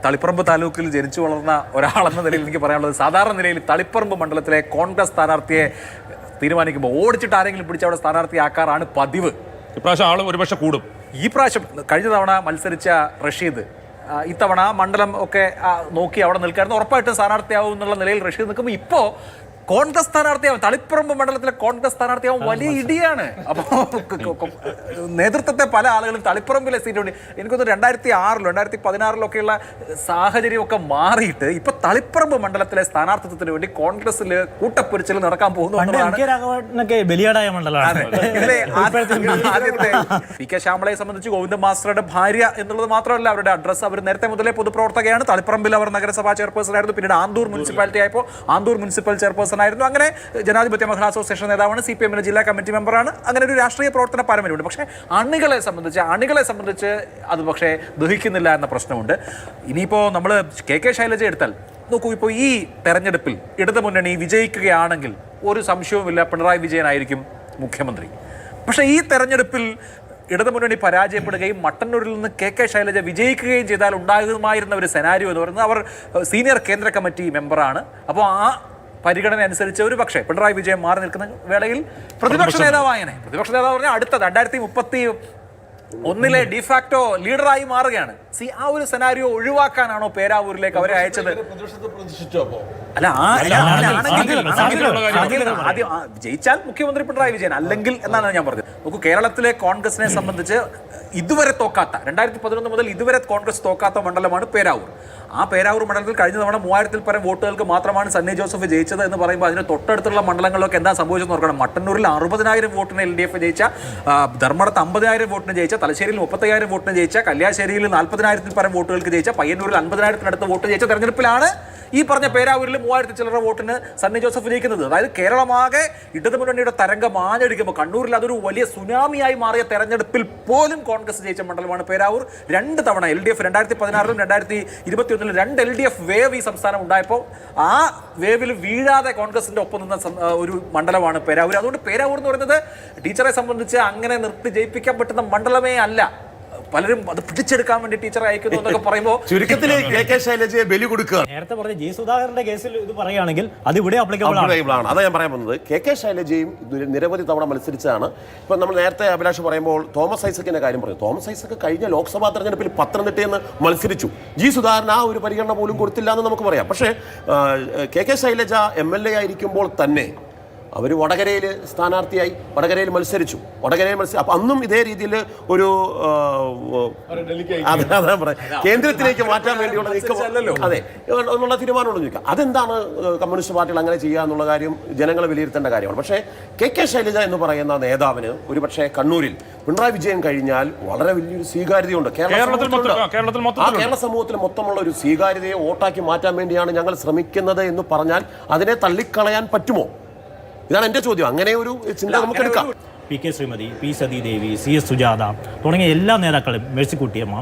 തളിപ്പറമ്പ് താലൂക്കിൽ ജനിച്ചു വളർന്ന ഒരാളെന്ന നിലയിൽ എനിക്ക് പറയാനുള്ളത്, സാധാരണ നിലയിൽ തളിപ്പറമ്പ് മണ്ഡലത്തിലെ കോൺഗ്രസ് സ്ഥാനാർത്ഥിയെ തീരുമാനിക്കുമ്പോൾ ഓടിച്ചിട്ട് ആരെങ്കിലും പിടിച്ച് അവിടെ സ്ഥാനാർത്ഥിയാക്കാറാണ് പതിവ്. ഇപ്രാവശ്യം ആളും ഒരുപക്ഷെ കൂടും. ഈ പ്രാവശ്യം കഴിഞ്ഞ തവണ മത്സരിച്ച റഷീദ് ഇത്തവണ മണ്ഡലം ഒക്കെ നോക്കി അവിടെ നിൽക്കായിരുന്നു, ഉറപ്പായിട്ടും സ്ഥാനാർത്ഥിയാവും എന്നുള്ള നിലയിൽ റഷീദ് നിൽക്കുമ്പോൾ ഇപ്പോൾ കോൺഗ്രസ് സ്ഥാനാർത്ഥിയാവും, തളിപ്പറമ്പ് മണ്ഡലത്തിലെ കോൺഗ്രസ് സ്ഥാനാർത്ഥിയാവും. വലിയ ഇടിയാണ്. അപ്പോൾ നേതൃത്വത്തെ പല ആളുകളും തളിപ്പറമ്പിലെ സീറ്റുണ്ട്. എനിക്കൊന്ന് 2006 2016 സാഹചര്യമൊക്കെ മാറിയിട്ട് ഇപ്പൊ തളിപ്പറമ്പ് മണ്ഡലത്തിലെ സ്ഥാനാർത്ഥിത്വത്തിന് വേണ്ടി കോൺഗ്രസിൽ കൂട്ടപ്പൊരിച്ചൽ നടക്കാൻ പോകുന്നു. പി കെ ശ്യാമളയെ സംബന്ധിച്ച് ഗോവിന്ദ മാസ്റ്ററുടെ ഭാര്യ എന്നുള്ളത് മാത്രമല്ല അവരുടെ അഡ്രസ്സ്. അവർ നേരത്തെ മുതലേ പൊതുപ്രവർത്തകയാണ്. തളിപ്പറമ്പിൽ അവർ നഗരസഭാ ചെയർപേഴ്സൺ ആയിരുന്നു. പിന്നീട് ആന്തൂർ മുനിസിപ്പാലിറ്റി ആയപ്പോൾ ആന്തൂർ മുനിസിപ്പൽ ചെയർപേഴ്സൺ ആയിരുന്നു. അങ്ങനെ ജനാധിപത്യ മഹിളാ അസോസിയേഷൻ നേതാവാണ്, CPM ജില്ലാ കമ്മിറ്റി മെമ്പറാണ്. അങ്ങനെ ഒരു രാഷ്ട്രീയ പ്രവർത്തന പാരമ്പര്യമുണ്ട്. പക്ഷേ അണികളെ സംബന്ധിച്ച് അത് പക്ഷേ ദഹിക്കുന്നില്ല എന്ന പ്രശ്നമുണ്ട്. ഇനിയിപ്പോൾ നമ്മൾ കെ ശൈലജ എടുത്താൽ നോക്കൂ, ഇപ്പോൾ ഈ തെരഞ്ഞെടുപ്പിൽ ഇടതുമുന്നണി വിജയിക്കുകയാണെങ്കിൽ ഒരു സംശയവുമില്ല, പിണറായി വിജയനായിരിക്കും മുഖ്യമന്ത്രി. പക്ഷേ ഈ തെരഞ്ഞെടുപ്പിൽ ഇടതുമുന്നണി പരാജയപ്പെടുകയും മട്ടന്നൂരിൽ നിന്ന് കെ ശൈലജ വിജയിക്കുകയും ചെയ്താൽ ഉണ്ടാകുമായിരുന്ന ഒരു സെനാരിയോ എന്ന് പറയുന്നത്, അവർ സീനിയർ കേന്ദ്ര കമ്മിറ്റി മെമ്പറാണ്. അപ്പോൾ ആ പരിഗണന അനുസരിച്ച് ഒരു പക്ഷേ പിണറായി വിജയൻ മാറി നിൽക്കുന്ന വേളയിൽ പ്രതിപക്ഷ നേതാവായനെ. പ്രതിപക്ഷ നേതാവ് പറഞ്ഞാൽ അടുത്തത് 2031 ഡിഫാക്ടോ ലീഡറായി മാറുകയാണ്. ആ ഒരു സെനാരിയോ ഒഴിവാക്കാനാണോ പേരാവൂരിലേക്ക് അവരെ അയച്ചത്? അല്ല, ആദ്യം ജയിച്ചാൽ മുഖ്യമന്ത്രി പിണറായി വിജയൻ, അല്ലെങ്കിൽ എന്നാണ് ഞാൻ പറഞ്ഞത്. നോക്കൂ, കേരളത്തിലെ കോൺഗ്രസിനെ സംബന്ധിച്ച് ഇതുവരെ തോക്കാത്ത, 2011 മുതൽ ഇതുവരെ കോൺഗ്രസ് തോക്കാത്ത മണ്ഡലമാണ് പേരാവൂർ. ആ പേരാവൂർ മണ്ഡലത്തിൽ കഴിഞ്ഞ തവണ 3000-ൽ പരം വോട്ടുകൾക്ക് മാത്രമാണ് സണ്ണി ജോസഫ് ജയിച്ചത് എന്ന് പറയുമ്പോൾ അതിന് തൊട്ടടുത്തുള്ള മണ്ഡലങ്ങളിലൊക്കെ എന്താ സംഭവിച്ചെന്ന് നോക്കണം. മട്ടന്നൂരിൽ 60,000 വോട്ടിന് LDF ജയിച്ച, ധർമ്മടത്ത് 50,000 വോട്ടിന് ജയിച്ച, തലശ്ശേരിയിൽ 30,000 വോട്ടിന് ജയിച്ച, കല്യാശ്ശേരിയിൽ 40,000-ൽ പരം വോട്ടുകൾക്ക് ജയിച്ച, പയ്യന്നൂരിൽ 50,000-നടുത്ത് വോട്ട് ജയിച്ച തെരഞ്ഞെടുപ്പിലാണ് ഈ പറഞ്ഞ പേരാവൂരിൽ 3000 ചില്ലറ വോട്ടിന് സണ്ണി ജോസഫ് ജയിക്കുന്നത്. അതായത് കേരളമാകെ ഇടതുമുന്നണിയുടെ തരംഗം ആഞ്ഞടിക്കുമ്പോൾ കണ്ണൂരിൽ അതൊരു വലിയ സുനാമിയായി മാറിയ തെരഞ്ഞെടുപ്പിൽ പോലും കോൺഗ്രസ് ജയിച്ച മണ്ഡലമാണ് പേരാവൂർ. 2 തവണ LDF 2016-ലും 2021-ലും 2 LDF വേവ് ഈ സംസ്ഥാനം ഉണ്ടായപ്പോൾ ആ വേവിൽ വീഴാതെ കോൺഗ്രസിന്റെ ഒപ്പം നിന്ന ഒരു മണ്ഡലമാണ് പേരാവൂർ. അതുകൊണ്ട് പേരാവൂർ എന്ന് പറയുന്നത് ടീച്ചറെ സംബന്ധിച്ച് അങ്ങനെ നിർത്തി ജയിപ്പിക്കാൻ പറ്റുന്ന മണ്ഡലമേ അല്ല. പലരും അത് പിടിച്ചെടുക്കാൻ വേണ്ടി ടീച്ചറെ അയക്കുന്നു എന്നൊക്കെ പറയുമ്പോൾ ചുരുക്കത്തിൽ കെ ശൈലജയെ ബലി കൊടുക്കുക. നേരത്തെ പറഞ്ഞ ജി സുധാകരന്റെ കേസിൽ ഇത് പറയുകയാണെങ്കിൽ അത് ഇവിടെ ആപ്ലിക്കബിൾ ആണ്. അതാ ഞാൻ പറയാൻ പോകുന്നത്. കെ ശൈലജയും നിരവധി തവണ മത്സരിച്ചാണ്. ഇപ്പൊ നമ്മൾ നേരത്തെ അഭിലാഷ് പറയുമ്പോൾ തോമസ് ഐസക്കിന്റെ കാര്യം പറയും. തോമസ് ഐസക്ക് കഴിഞ്ഞ ലോക്സഭാ തെരഞ്ഞെടുപ്പിൽ പത്തനംതിട്ടയിൽ നിന്ന് മത്സരിച്ചു. ജി സുധാകരൻ ആ ഒരു പരിഗണന പോലും കൊടുത്തില്ല എന്ന് നമുക്ക് പറയാം. പക്ഷേ കെ ശൈലജ MLA ആയിരിക്കുമ്പോൾ തന്നെ അവർ വടകരയിൽ സ്ഥാനാർത്ഥിയായി, വടകരയിൽ മത്സരിച്ചു. അപ്പം അന്നും ഇതേ രീതിയിൽ ഒരു കേന്ദ്രത്തിലേക്ക് മാറ്റാൻ വേണ്ടിയുള്ള നീക്കമല്ലോ, അതെ എന്നുള്ള തീരുമാനമുള്ള ചോദിക്കാം. അതെന്താണ് കമ്മ്യൂണിസ്റ്റ് പാർട്ടികൾ അങ്ങനെ ചെയ്യുക എന്നുള്ള കാര്യം ജനങ്ങളെ വിലയിരുത്തേണ്ട കാര്യമാണ്. പക്ഷേ കെ ശൈലജ എന്ന് പറയുന്ന നേതാവിന് ഒരുപക്ഷെ കണ്ണൂരിൽ പിണറായി വിജയൻ കഴിഞ്ഞാൽ വളരെ വലിയൊരു സ്വീകാര്യതയുണ്ട്. കേരള സമൂഹത്തിൽ മൊത്തമുള്ള ഒരു സ്വീകാര്യതയെ വോട്ടാക്കി മാറ്റാൻ വേണ്ടിയാണ് ഞങ്ങൾ ശ്രമിക്കുന്നത് എന്ന് പറഞ്ഞാൽ അതിനെ തള്ളിക്കളയാൻ പറ്റുമോ? ഇതാണ് എൻ്റെ ചോദ്യം. അങ്ങനെ ഒരു ചിന്ത നമുക്ക് എടുക്കാം. PK Shrimati, P Sathidevi, CS Sujatha തുടങ്ങിയ എല്ലാ നേതാക്കളും, മേഴ്സിക്കുട്ടിയമ്മ,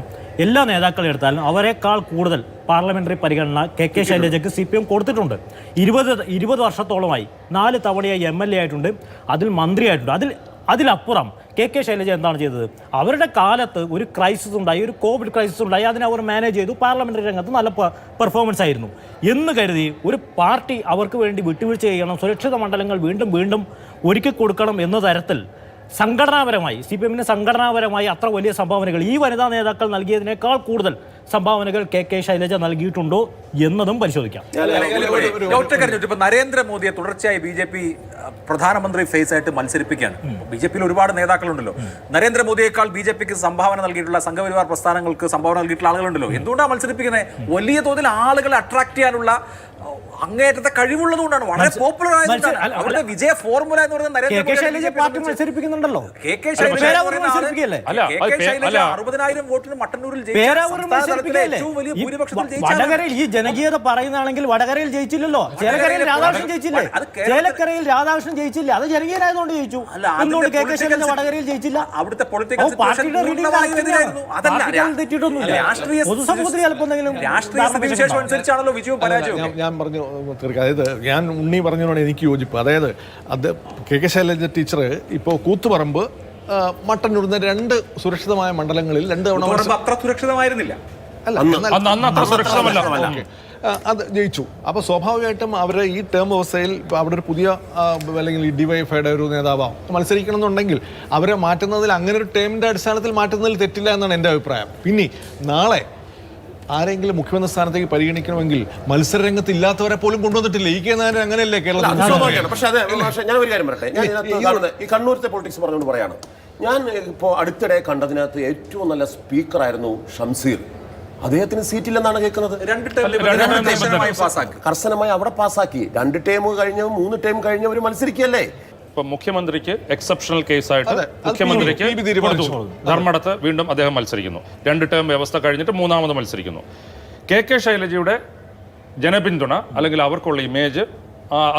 എല്ലാ നേതാക്കളും എടുത്താലും അവരെക്കാൾ കൂടുതൽ പാർലമെന്ററി പരിഗണന കെ ശൈലജയ്ക്ക് CPM കൊടുത്തിട്ടുണ്ട്. 20 വർഷത്തോളമായി 4 തവണയായി MLA ആയിട്ടുണ്ട്, അതിൽ മന്ത്രിയായിട്ടുണ്ട്. അതിലപ്പുറം കെ ശൈലജ എന്താണ് ചെയ്തത്? അവരുടെ കാലത്ത് ഒരു ക്രൈസിസ് ഉണ്ടായി, ഒരു കോവിഡ് ക്രൈസിസ് ഉണ്ടായി, അതിനെ അവർ മാനേജ് ചെയ്തു. പാർലമെന്ററി രംഗത്ത് നല്ല പെർഫോമൻസ് ആയിരുന്നു എന്ന് കരുതി ഒരു പാർട്ടി അവർക്ക് വേണ്ടി വിട്ടുവീഴ്ച ചെയ്യണം, സുരക്ഷിത മണ്ഡലങ്ങൾ വീണ്ടും ഒരുക്കി കൊടുക്കണം എന്ന തരത്തിൽ സംഘടനാപരമായി CPM-ന് സംഘടനാപരമായി അത്ര വലിയ സംഭാവനകൾ ഈ വനിതാ നേതാക്കൾ നൽകിയതിനേക്കാൾ കൂടുതൽ സംഭാവനകൾ കെ ശൈലജ നൽകിയിട്ടുണ്ടോ എന്നതും പരിശോധിക്കാം. ഇപ്പൊ നരേന്ദ്രമോദിയെ തുടർച്ചയായി BJP പ്രധാനമന്ത്രി ഫേസ് ആയിട്ട് മത്സരിപ്പിക്കുകയാണ്. BJP-യിൽ ഒരുപാട് നേതാക്കളുണ്ടല്ലോ. നരേന്ദ്രമോദിയേക്കാൾ BJP-ക്ക് സംഭാവന നൽകിയിട്ടുള്ള സംഘപരിവാർ പ്രസ്ഥാനങ്ങൾക്ക് സംഭാവന നൽകിയിട്ടുള്ള ആളുകളുണ്ടല്ലോ. എന്തുകൊണ്ടാണ് മത്സരിപ്പിക്കുന്നത്? വലിയ തോതിൽ ആളുകളെ അട്രാക്ട് ചെയ്യാനുള്ള അങ്ങേറ്റത്തെ കഴിവുള്ളതുകൊണ്ടാണ്, വളരെ പോപ്പുലർ ആയതുകൊണ്ടാണ്. അവരുടെ വിജയ ഫോർമുല എന്ന് പറയുന്നത് നരേന്ദ്രമോദി പാർട്ടി മത്സരിപ്പിക്കുന്നുണ്ടല്ലോ. കെ ശൈലജ 60,000 വോട്ടിന് മട്ടന്നൂരിൽ വടകരയിൽ ഈ ജനകീയത പറയുന്നതാണെങ്കിൽ വടകരയിൽ ജയിച്ചില്ലല്ലോ. ചേലക്കരയിൽ രാധാകൃഷ്ണൻ ജയിച്ചില്ലേ? ചേലക്കരയിൽ രാധാകൃഷ്ണൻ ജയിച്ചില്ലേ? അത് ജനകീയനായതുകൊണ്ട് ജയിച്ചു. എന്തുകൊണ്ട് കെ ശൈലജ വടകരരയിൽ ജയിച്ചില്ല? അവിടുത്തെ പൊതുസമൂഹത്തിൽ ചിലപ്പോൾ എന്തെങ്കിലും രാഷ്ട്രീയ സ്ഥിതിവിശേഷം അനുസരിച്ചാണല്ലോ വിജയവും പരാജയവും. ഞാൻ പറഞ്ഞു, അതായത് ഞാൻ ഉണ്ണി പറഞ്ഞതിനോട് എനിക്ക് യോജിപ്പ്. അതായത് അത് കെ ശൈലജ ടീച്ചർ ഇപ്പോൾ കൂത്തുപറമ്പ്, മട്ടന്നൂർ 2 സുരക്ഷിതമായ മണ്ഡലങ്ങളിൽ 2 തവണ അത്ര സുരക്ഷിതമായിരുന്നില്ല. അല്ല, അന്ന് എന്നാൽ അന്ന് അത്ര സുരക്ഷിതമല്ല. ഓക്കേ. അത് ജയിച്ചു. അപ്പോൾ സ്വാഭാവികമായിട്ടും അവർ ഈ ടേം വ്യവസ്ഥയിൽ അവിടെ ഒരു പുതിയ അല്ലെങ്കിൽ ഈ ഡിവൈഫൈയുടെ ഒരു നേതാവോ മത്സരിക്കണം എന്നുണ്ടെങ്കിൽ അവരെ മാറ്റുന്നതിൽ അങ്ങനെ ഒരു ടേമിൻ്റെ അടിസ്ഥാനത്തിൽ മാറ്റുന്നതിൽ തെറ്റില്ല എന്നാണ് എൻ്റെ അഭിപ്രായം. പിന്നെ നാളെ ആരെങ്കിലും മുഖ്യമന്ത്രി സ്ഥാനത്തേക്ക് പരിഗണിക്കണമെങ്കിൽ മത്സരരംഗത്ത് ഇല്ലാത്തവരെ പോലും കൊണ്ടുവന്നിട്ടില്ല. ഈ കേന്ദ്രം അങ്ങനെയല്ലേ കേരളത്തിൽ? പക്ഷേ അതെ, ഞാൻ ഒരു കാര്യം പറയട്ടെ. ഞാൻ ഇതിനകത്ത് കാണുന്നത് ഈ കണ്ണൂരത്തെ പൊളിറ്റിക്സ് പറഞ്ഞുകൊണ്ട് പറയാണ്. ഞാൻ ഇപ്പോൾ അടുത്തിടെ കണ്ടതിനകത്ത് ഏറ്റവും നല്ല സ്പീക്കറായിരുന്നു ഷംസീർ. അദ്ദേഹത്തിന് സീറ്റില്ലെന്നാണ് കേൾക്കുന്നത്. കർശനമായി അവിടെ പാസ്സാക്കി. 2 ടേം കഴിഞ്ഞ് 3 ടേം കഴിഞ്ഞവർ മത്സരിക്കുകയല്ലേ. ഇപ്പൊ മുഖ്യമന്ത്രിക്ക് എക്സെപ്ഷണൽ കേസായിട്ട് മുഖ്യമന്ത്രിക്ക് ധർമ്മടത്ത് വീണ്ടും അദ്ദേഹം മത്സരിക്കുന്നു. 2 ടേം വ്യവസ്ഥ കഴിഞ്ഞിട്ട് 3ാമത് മത്സരിക്കുന്നു. കെ ശൈലജയുടെ ജനപിന്തുണ അല്ലെങ്കിൽ അവർക്കുള്ള ഇമേജ്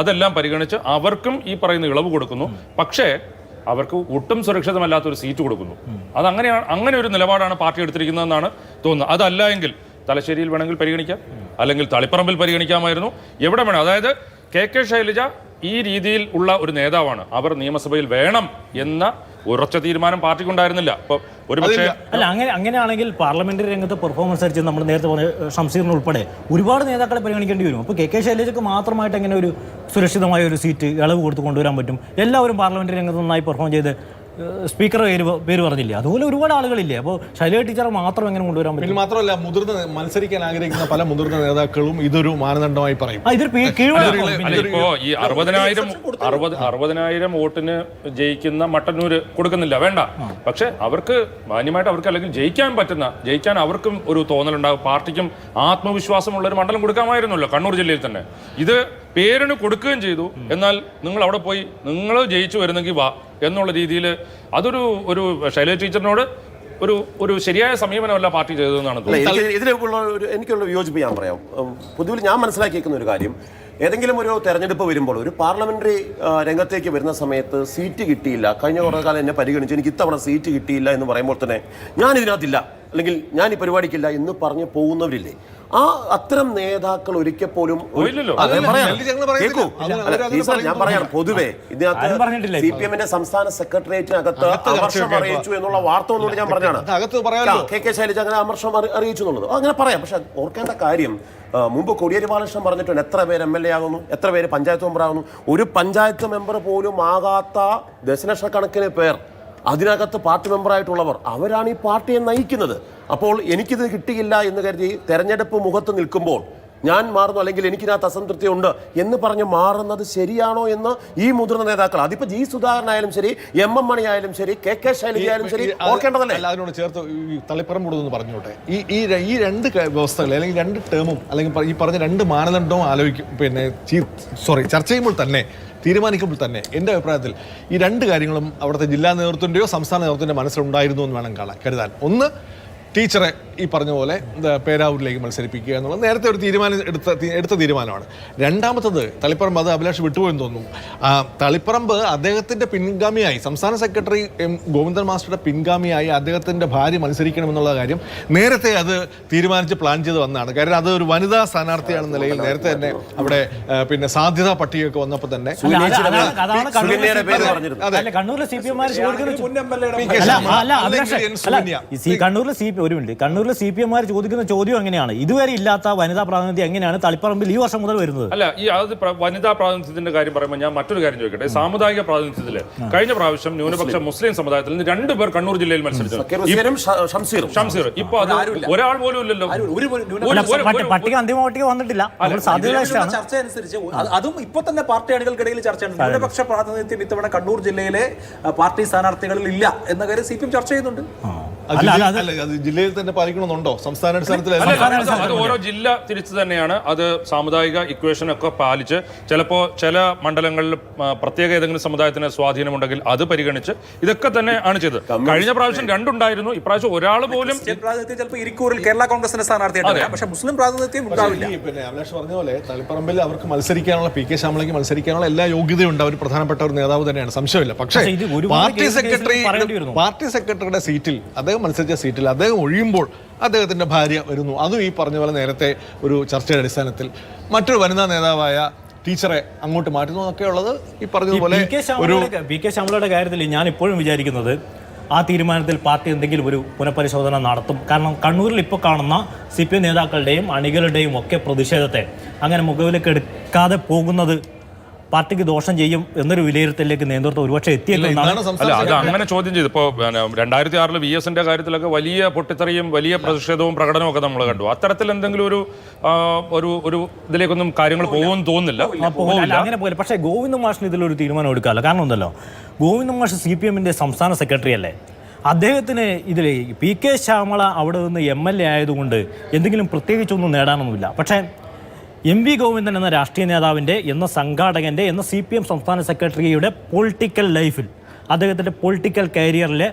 അതെല്ലാം പരിഗണിച്ച് അവർക്കും ഈ പറയുന്ന ഇളവ് കൊടുക്കുന്നു. പക്ഷേ അവർക്ക് ഒട്ടും സുരക്ഷിതമല്ലാത്തൊരു സീറ്റ് കൊടുക്കുന്നു. അതങ്ങനെയാണ്, അങ്ങനെ ഒരു നിലപാടാണ് പാർട്ടി എടുത്തിരിക്കുന്നതെന്നാണ് തോന്നുന്നത്. അതല്ല എങ്കിൽ തലശ്ശേരിയിൽ വേണമെങ്കിൽ പരിഗണിക്കാം, അല്ലെങ്കിൽ തളിപ്പറമ്പിൽ പരിഗണിക്കാമായിരുന്നു, എവിടെ വേണം. അതായത് കെ ശൈലജ ഈ രീതിയിൽ ഉള്ള ഒരു നേതാവാണ്. അവർ നിയമസഭയിൽ വേണം എന്ന ഉറച്ച തീരുമാനം പാർട്ടിക്കുണ്ടായിരുന്നില്ല. അപ്പോൾ ഒരുപക്ഷെ അല്ല, അങ്ങനെയാണെങ്കിൽ പാർലമെന്ററി രംഗത്ത് പെർഫോമൻസ് അടിച്ച് നമ്മൾ നേരത്തെ പറഞ്ഞ ഷംസീറിന് ഉൾപ്പെടെ ഒരുപാട് നേതാക്കളെ പരിഗണിക്കേണ്ടി വരും. അപ്പോൾ കെ ശൈലജയ്ക്ക് മാത്രമായിട്ട് എങ്ങനെ ഒരു സുരക്ഷിതമായ ഒരു സീറ്റ് ഇളവ് കൊടുത്ത് കൊണ്ടുവരാൻ പറ്റും? എല്ലാവരും പാർലമെന്ററി രംഗത്ത് നന്നായി പെർഫോം ചെയ്ത് സ്പീക്കർ പേര് പറഞ്ഞില്ലേ, അതുപോലെ ഒരുപാട് ആളുകളില്ലേ. അപ്പോൾ ശൈലജ ടീച്ചറെ മാത്രം എങ്ങനെ കൊണ്ടുവരാൻ പറ്റും? മാത്രമല്ല, മത്സരിക്കാൻ ആഗ്രഹിക്കുന്ന പല മുതിർന്ന നേതാക്കളും ഇതൊരു മാനദണ്ഡമായി പറയും. ഇപ്പോ ഈ 60,000 വോട്ടിന് ജയിക്കുന്ന മട്ടന്നൂര് കൊടുക്കുന്നില്ല, വേണ്ട. പക്ഷെ അവർക്ക് മാന്യമായിട്ട് അവർക്ക് അല്ലെങ്കിൽ ജയിക്കാൻ അവർക്കും ഒരു തോന്നലുണ്ടാകും. പാർട്ടിക്കും ആത്മവിശ്വാസമുള്ള ഒരു മണ്ഡലം കൊടുക്കാമായിരുന്നല്ലോ കണ്ണൂർ ജില്ലയിൽ തന്നെ. ഇത് പേരിന് കൊടുക്കുകയും ചെയ്തു. എന്നാൽ നിങ്ങൾ അവിടെ പോയി നിങ്ങൾ ജയിച്ചു വരുന്നെങ്കിൽ വാ എന്നുള്ള രീതിയിൽ ഒരു ശൈലജ ടീച്ചറിനോട് ഒരു ശരിയായ സമീപനമല്ല പാർട്ടി ചെയ്തതെന്നാണ് തോന്നുന്നത്. എനിക്കുള്ള വിയോജിപ്പ് ഞാൻ പറയാം. പൊതുവിൽ ഞാൻ മനസ്സിലാക്കിയിരിക്കുന്ന ഒരു കാര്യം, ഏതെങ്കിലും ഒരു തെരഞ്ഞെടുപ്പ് വരുമ്പോൾ ഒരു പാർലമെന്ററി രംഗത്തേക്ക് വരുന്ന സമയത്ത് സീറ്റ് കിട്ടിയില്ല, കഴിഞ്ഞ കുറേ കാലം എന്നെ പരിഗണിച്ചു, എനിക്ക് ഇത്തവണ സീറ്റ് കിട്ടിയില്ല എന്ന് പറയുമ്പോൾ തന്നെ ഞാൻ ഇതിനകത്തില്ല അല്ലെങ്കിൽ ഞാൻ ഈ പരിപാടിക്കില്ല എന്ന് പറഞ്ഞ് പോകുന്നവരില്ലേ, അത്തരം നേതാക്കൾ ഒരിക്കൽ പോലും ഞാൻ പറയാം. പൊതുവെ ഇതിനകത്ത് CPM-ന്റെ സംസ്ഥാന സെക്രട്ടേറിയറ്റിനകത്ത് അമർഷം അറിയിച്ചു എന്നുള്ള വാർത്ത ഒന്നുകൂടി ഞാൻ പറഞ്ഞാണ്. കെ ശൈലജ അങ്ങനെ അമർഷം അറിയിച്ചു എന്നുള്ളത് അങ്ങനെ പറയാം. പക്ഷെ ഓർക്കേണ്ട കാര്യം, മുമ്പ് കോടിയേരി ബാലകൃഷ്ണൻ പറഞ്ഞിട്ടുണ്ട് എത്ര പേര് MLA ആകുന്നു, എത്ര പേര് പഞ്ചായത്ത് മെമ്പർ ആകുന്നു. ഒരു പഞ്ചായത്ത് മെമ്പർ പോലും ആകാത്ത ദശലക്ഷക്കണക്കിന് പേർ അതിനകത്ത് പാർട്ടി മെമ്പറായിട്ടുള്ളവർ, അവരാണ് ഈ പാർട്ടിയെ നയിക്കുന്നത്. അപ്പോൾ എനിക്കിത് കിട്ടിയില്ല എന്ന് കരുതി തെരഞ്ഞെടുപ്പ് മുഖത്ത് നിൽക്കുമ്പോൾ ഞാൻ മാറുന്നു അല്ലെങ്കിൽ എനിക്കിനകത്ത് അസംതൃപ്തി ഉണ്ട് എന്ന് പറഞ്ഞ് മാറുന്നത് ശരിയാണോ എന്ന് ഈ മുതിർന്ന നേതാക്കൾ, അതിപ്പോ ജി സുധാകരനായാലും ശരി, MM മണി ആയാലും ശരി, കെ ശൈലജ ആയാലും ശരി, ഓർക്കേണ്ടതല്ലേ? അതിനോട് ചേർത്ത് തളിപ്പറമ്പൂടൊന്ന് പറഞ്ഞോട്ടെ, ഈ 2 വ്യവസ്ഥകൾ അല്ലെങ്കിൽ 2 ടേമും അല്ലെങ്കിൽ ഈ പറഞ്ഞ 2 മാനദണ്ഡവും ചർച്ച ചെയ്യുമ്പോൾ തന്നെ തീരുമാനിക്കുമ്പോൾ തന്നെ എൻ്റെ അഭിപ്രായത്തിൽ ഈ 2 കാര്യങ്ങളും അവിടുത്തെ ജില്ലാ നേതൃത്വത്തിൻ്റെയോ സംസ്ഥാന നേതൃത്വത്തിൻ്റെ മനസ്സിലുണ്ടായിരുന്നു എന്ന് വേണം കരുതാൻ. ഒന്ന്, ടീച്ചറെ ഈ പറഞ്ഞ പോലെ പേരാവൂരിലേക്ക് മത്സരിപ്പിക്കുക എന്നുള്ളത് നേരത്തെ ഒരു എടുത്ത തീരുമാനമാണ്. രണ്ടാമത്തത് തളിപ്പറമ്പ്, അത് അഭിലാഷ് വിട്ടുപോയെന്ന് തോന്നുന്നു. തളിപ്പറമ്പ് അദ്ദേഹത്തിൻ്റെ പിൻഗാമിയായി, സംസ്ഥാന സെക്രട്ടറി ഗോവിന്ദൻ മാസ്റ്ററുടെ പിൻഗാമിയായി അദ്ദേഹത്തിൻ്റെ ഭാര്യ മത്സരിക്കണമെന്നുള്ള കാര്യം നേരത്തെ അത് തീരുമാനിച്ച് പ്ലാൻ ചെയ്ത് വന്നതാണ്. കാരണം അത് ഒരു വനിതാ സ്ഥാനാർത്ഥിയാണെന്ന നിലയിൽ നേരത്തെ തന്നെ അവിടെ സാധ്യതാ പട്ടികയൊക്കെ വന്നപ്പോൾ തന്നെ കണ്ണൂരിലെ CPM ചോദിക്കുന്ന ചോദ്യം എങ്ങനെയാണ്, ഇതുവരെ ഇല്ലാത്ത വനിതാ പ്രാതിനിധ്യം എങ്ങനെയാണ് തളിപ്പറമ്പിൽ ഈ വർഷം മുതൽ വരുന്നത്? അല്ല, ഈ വനിതാ പ്രാതിനിധ്യത്തിന്റെ കാര്യം പറയുമ്പോൾ ഞാൻ മറ്റൊരു കാര്യം ചോദിക്കട്ടെ. സാമുദായിക പ്രാതിനിധ്യത്തിൽ കഴിഞ്ഞ പ്രാവശ്യം ന്യൂനപക്ഷ മുസ്ലിം സമുദായത്തിൽ നിന്ന് 2 പേർ കണ്ണൂർ ജില്ലയിൽ മത്സരിച്ചു. ഷംസീർ. ഇപ്പൊ അത് ഒരാൾ പോലും ഇല്ലല്ലോ. പട്ടിക അന്തിമ പട്ടിക വന്നിട്ടില്ല. ചർച്ച അനുസരിച്ച് അതും ഇപ്പൊ തന്നെ പാർട്ടി അണികൾക്കിടയിൽ ചർച്ചയാണ്. ന്യൂനപക്ഷ പ്രാതിനിധ്യം ഇത്തവണ കണ്ണൂർ ജില്ലയിലെ പാർട്ടി സ്ഥാനാർത്ഥികളിൽ ഇല്ല എന്ന കാര്യം CPM ചർച്ച ചെയ്യുന്നുണ്ട്. ജില്ലയിൽ തന്നെ പാലിക്കണമെന്നുണ്ടോ? സംസ്ഥാന അടിസ്ഥാനത്തിൽ അത് ഓരോ ജില്ല തിരിച്ചു തന്നെയാണ്. അത് സാമുദായിക ഇക്വേഷൻ ഒക്കെ പാലിച്ച് ചിലപ്പോൾ ചില മണ്ഡലങ്ങളിൽ പ്രത്യേക ഏതെങ്കിലും സമുദായത്തിന് സ്വാധീനമുണ്ടെങ്കിൽ അത് പരിഗണിച്ച് ഇതൊക്കെ തന്നെ ആണ് ചെയ്തത്. കഴിഞ്ഞ പ്രാവശ്യം 2 ഉണ്ടായിരുന്നു, ഇപ്രാവശ്യം ഒരാൾ പോലും. പ്രാതിനിധ്യം ചിലപ്പോൾ ഇരിക്കൂറിൽ കേരള കോൺഗ്രസിന്റെ സ്ഥാനാർത്ഥിയാണ്, പക്ഷേ മുസ്ലിം പ്രാതിനിധ്യം ഉണ്ടാവില്ല. പിന്നെ അഭിലാഷ് പറഞ്ഞ പോലെ തളിപ്പറമ്പിൽ അവർക്ക് മത്സരിക്കാനുള്ള, PK ശ്യാമളയ്ക്ക് മത്സരിക്കാനുള്ള എല്ലാ യോഗ്യതയുണ്ട്. അവർ പ്രധാനപ്പെട്ട ഒരു നേതാവ് തന്നെയാണ്, സംശയമില്ല. പക്ഷേ പാർട്ടി സെക്രട്ടറിയുടെ സീറ്റിൽ, അദ്ദേഹം മത്സരിച്ച സീറ്റിൽ അദ്ദേഹം ഒഴിയുമ്പോൾ അദ്ദേഹത്തിന്റെ ഭാര്യ വരുന്നു. അതും ഈ പറഞ്ഞ പോലെ നേരത്തെ ഒരു ചർച്ചയുടെ അടിസ്ഥാനത്തിൽ മറ്റൊരു വനിതാ നേതാവായ ടീച്ചറെ അങ്ങോട്ട് മാറ്റുന്നു എന്നൊക്കെ ഉള്ളത് ഈ പറഞ്ഞതുപോലെ PK ശ്യാമളയുടെ കാര്യത്തിൽ ഞാൻ ഇപ്പോഴും വിചാരിക്കുന്നത് ആ തീരുമാനത്തിൽ പാർട്ടി എന്തെങ്കിലും ഒരു പുനഃപരിശോധന നടത്തും. കാരണം കണ്ണൂരിൽ ഇപ്പോൾ കാണുന്ന CPM നേതാക്കളുടെയും അണികളുടെയും ഒക്കെ പ്രതിഷേധത്തെ അങ്ങനെ മുഖവിലേക്ക് എടുക്കാതെ പോകുന്നത് പാർട്ടിക്ക് ദോഷം ചെയ്യും എന്നൊരു വിലയിരുത്തലിലേക്ക് നേതൃത്വം ഒരുപക്ഷെ എത്തിയെന്നാണ്. അല്ല, അത് അങ്ങനെ ചോദ്യം ചെയ്തു. ഇപ്പോൾ 2006 VS-ന്റെ കാര്യത്തിലൊക്കെ വലിയ പൊട്ടിത്തെറിയും വലിയ പ്രതിഷേധവും പ്രകടനവും ഒക്കെ നമ്മൾ കണ്ടു. അത്തരത്തിൽ എന്തെങ്കിലും ഒരു ഇതിലേക്കൊന്നും കാര്യങ്ങൾ പോകുമെന്ന് തോന്നുന്നില്ല. അല്ല, അങ്ങനെ പോകില്ല. പക്ഷേ ഗോവിന്ദ മാഷിന് ഇതിലൊരു തീരുമാനം എടുക്കാമല്ലോ. കാരണം എന്തല്ലോ, ഗോവിന്ദ മാഷ് CPM-ന്റെ സംസ്ഥാന സെക്രട്ടറി അല്ലേ. അദ്ദേഹത്തിന് ഇതിൽ PK ശ്യാമള അവിടെ നിന്ന് MLA ആയതുകൊണ്ട് എന്തെങ്കിലും പ്രത്യേകിച്ചൊന്നും നേടാനൊന്നുമില്ല. പക്ഷേ MV ഗോവിന്ദൻ എന്ന രാഷ്ട്രീയ നേതാവിൻ്റെ, എന്ന സംഘാടകൻ്റെ, എന്ന CPM സംസ്ഥാന സെക്രട്ടറിയുടെ പൊളിറ്റിക്കൽ ലൈഫിൽ, അദ്ദേഹത്തിൻ്റെ പൊളിറ്റിക്കൽ കരിയറിലെ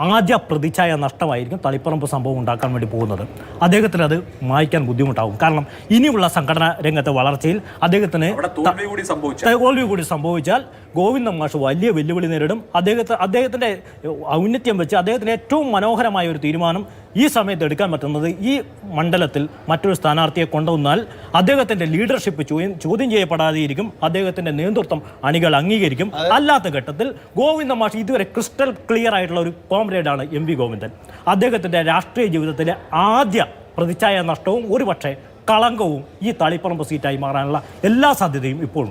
ആദ്യ പ്രതിച്ഛായ നഷ്ടമായിരിക്കും തളിപ്പറമ്പ് സംഭവം ഉണ്ടാക്കാൻ വേണ്ടി പോകുന്നത്. അദ്ദേഹത്തിന് അത് മായ്ക്കാൻ ബുദ്ധിമുട്ടാകും. കാരണം ഇനിയുള്ള സംഘടനാ രംഗത്തെ വളർച്ചയിൽ അദ്ദേഹത്തിന് തോൽവി കൂടി സംഭവിച്ചാൽ ഗോവിന്ദ മാഷ് വലിയ വെല്ലുവിളി നേരിടും. അദ്ദേഹത്തിൻ്റെ ഔന്നത്യം വെച്ച് അദ്ദേഹത്തിന് ഏറ്റവും മനോഹരമായ ഒരു തീരുമാനം ഈ സമയത്ത് എടുക്കാൻ പറ്റുന്നത് ഈ മണ്ഡലത്തിൽ മറ്റൊരു സ്ഥാനാർത്ഥിയെ കൊണ്ടുവന്നാൽ അദ്ദേഹത്തിൻ്റെ ലീഡർഷിപ്പ് ചോദ്യം ചെയ്യപ്പെടാതെയിരിക്കും. അദ്ദേഹത്തിൻ്റെ നേതൃത്വം അണികൾ അംഗീകരിക്കും. അല്ലാത്ത ഘട്ടത്തിൽ ഗോവിന്ദ മാഷ് ഇതുവരെ ക്രിസ്റ്റൽ ക്ലിയർ ആയിട്ടുള്ള ഒരു കോമ്രേഡാണ് MV ഗോവിന്ദൻ. അദ്ദേഹത്തിൻ്റെ രാഷ്ട്രീയ ജീവിതത്തിലെ ആദ്യ പ്രതിച്ഛായ നഷ്ടവും ഒരുപക്ഷെ കളങ്കവും ഈ തളിപ്പറമ്പ് സീറ്റായി മാറാനുള്ള എല്ലാ സാധ്യതയും ഇപ്പോഴും.